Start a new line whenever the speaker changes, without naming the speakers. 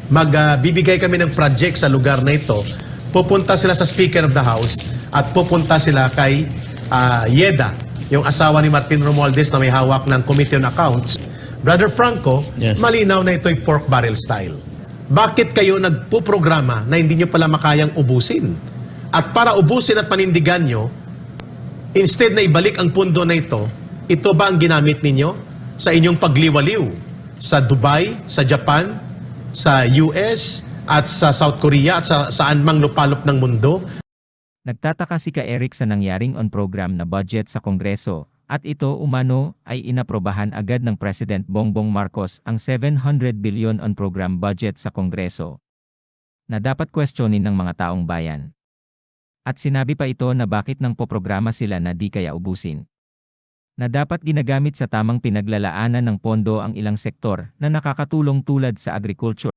magbibigay kami ng project sa lugar na ito, pupunta sila sa Speaker of the House at pupunta sila kay Yeda, yung asawa ni Martin Romualdez na may hawak ng Committee on Accounts. Brother Franco,
Yes.
malinaw na ito'y pork barrel style. Bakit kayo nagpuprograma na hindi nyo pala makayang ubusin? At para ubusin at panindigan nyo, instead na ibalik ang pundo na ito ba ang ginamit ninyo sa inyong pagliwaliw sa Dubai, sa Japan, sa US, at sa South Korea, at sa saan mang lupalop ng mundo?
Nagtataka si Ka-Eric sa nangyaring on-program na budget sa Kongreso, at ito umano ay inaprobahan agad ng President Bongbong Marcos ang 700 billion on-program budget sa Kongreso na dapat questionin ng mga taong bayan. At sinabi pa ito na bakit nang poprograma sila na di kaya ubusin. Na dapat ginagamit sa tamang pinaglalaanan ng pondo ang ilang sektor na nakakatulong tulad sa agriculture.